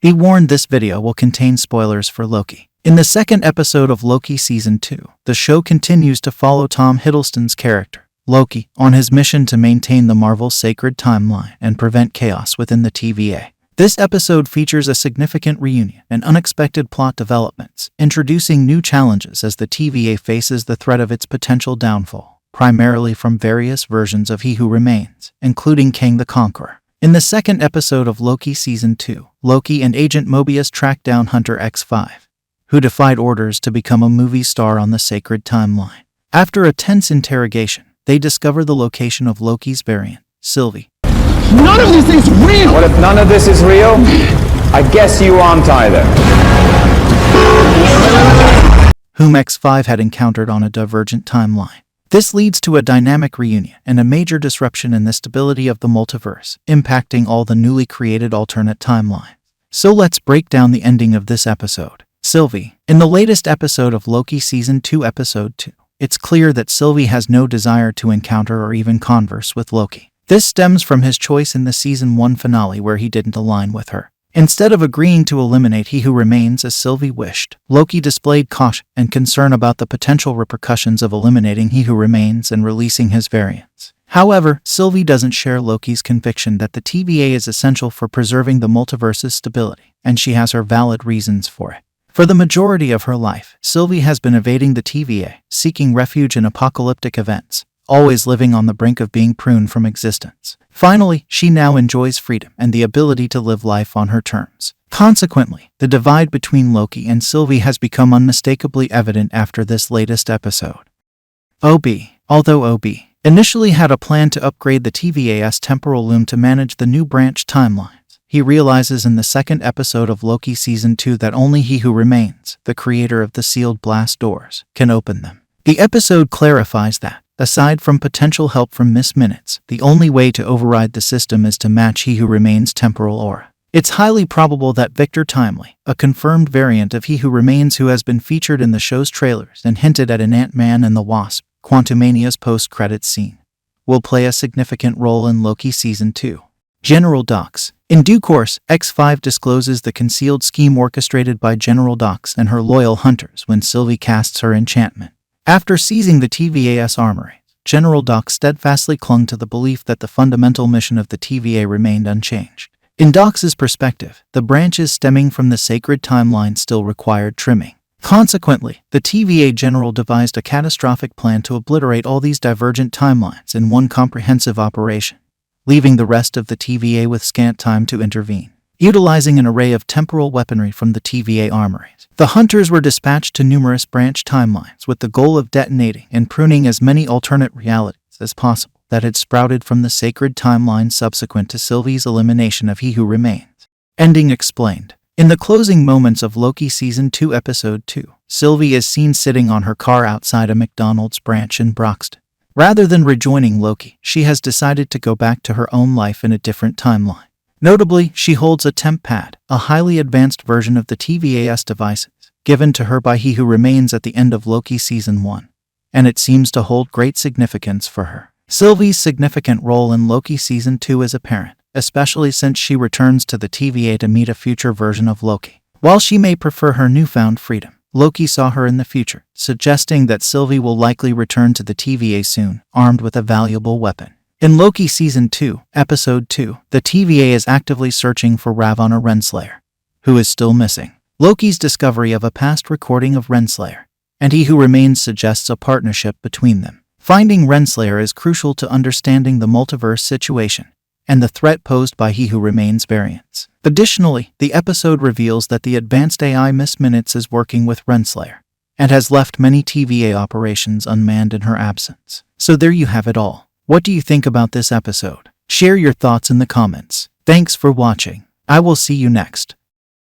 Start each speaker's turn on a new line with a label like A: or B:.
A: Be warned, this video will contain spoilers for Loki. In the second episode of Loki Season 2, the show continues to follow Tom Hiddleston's character, Loki, on his mission to maintain the Marvel's sacred timeline and prevent chaos within the TVA. This episode features a significant reunion and unexpected plot developments, introducing new challenges as the TVA faces the threat of its potential downfall, primarily from various versions of He Who Remains, including Kang the Conqueror. In the second episode of Loki Season 2, Loki and Agent Mobius track down Hunter X5, who defied orders to become a movie star on the sacred timeline. After a tense interrogation, they discover the location of Loki's variant, Sylvie.
B: None of this is real!
C: What if none of this is real? I guess you aren't either.
A: Whom X5 had encountered on a divergent timeline. This leads to a dynamic reunion and a major disruption in the stability of the multiverse, impacting all the newly created alternate timelines. So let's break down the ending of this episode. Sylvie. In the latest episode of Loki Season 2 Episode 2, it's clear that Sylvie has no desire to encounter or even converse with Loki. This stems from his choice in the Season 1 finale, where he didn't align with her. Instead of agreeing to eliminate He Who Remains as Sylvie wished, Loki displayed caution and concern about the potential repercussions of eliminating He Who Remains and releasing his variants. However, Sylvie doesn't share Loki's conviction that the TVA is essential for preserving the multiverse's stability, and she has her valid reasons for it. For the majority of her life, Sylvie has been evading the TVA, seeking refuge in apocalyptic events, always living on the brink of being pruned from existence. Finally, she now enjoys freedom and the ability to live life on her terms. Consequently, the divide between Loki and Sylvie has become unmistakably evident after this latest episode. OB. Although OB initially had a plan to upgrade the TVA's temporal loom to manage the new branch timelines, he realizes in the second episode of Loki Season 2 that only He Who Remains, the creator of the sealed blast doors, can open them. The episode clarifies that, aside from potential help from Miss Minutes, the only way to override the system is to match He Who Remains' temporal aura. It's highly probable that Victor Timely, a confirmed variant of He Who Remains who has been featured in the show's trailers and hinted at in Ant-Man and the Wasp, Quantumania's post-credits scene, will play a significant role in Loki Season 2. General Dox. In due course, X5 discloses the concealed scheme orchestrated by General Dox and her loyal hunters when Sylvie casts her enchantment. After seizing the TVA's armory, General Dox steadfastly clung to the belief that the fundamental mission of the TVA remained unchanged. In Dox's perspective, the branches stemming from the sacred timeline still required trimming. Consequently, the TVA general devised a catastrophic plan to obliterate all these divergent timelines in one comprehensive operation, leaving the rest of the TVA with scant time to intervene. Utilizing an array of temporal weaponry from the TVA armories, the hunters were dispatched to numerous branch timelines with the goal of detonating and pruning as many alternate realities as possible that had sprouted from the sacred timeline subsequent to Sylvie's elimination of He Who Remains. Ending explained. In the closing moments of Loki Season 2 Episode 2, Sylvie is seen sitting on her car outside a McDonald's branch in Broxton. Rather than rejoining Loki, she has decided to go back to her own life in a different timeline. Notably, she holds a temp pad, a highly advanced version of the TVA's devices, given to her by He Who Remains at the end of Loki Season 1, and it seems to hold great significance for her. Sylvie's significant role in Loki Season 2 is apparent, especially since she returns to the TVA to meet a future version of Loki. While she may prefer her newfound freedom, Loki saw her in the future, suggesting that Sylvie will likely return to the TVA soon, armed with a valuable weapon. In Loki Season 2, Episode 2, the TVA is actively searching for Ravonna Renslayer, who is still missing. Loki's discovery of a past recording of Renslayer, and He Who Remains suggests a partnership between them. Finding Renslayer is crucial to understanding the multiverse situation and the threat posed by He Who Remains variants. Additionally, the episode reveals that the advanced AI Miss Minutes is working with Renslayer and has left many TVA operations unmanned in her absence. So there you have it all. What do you think about this episode? Share your thoughts in the comments. Thanks for watching. I will see you next.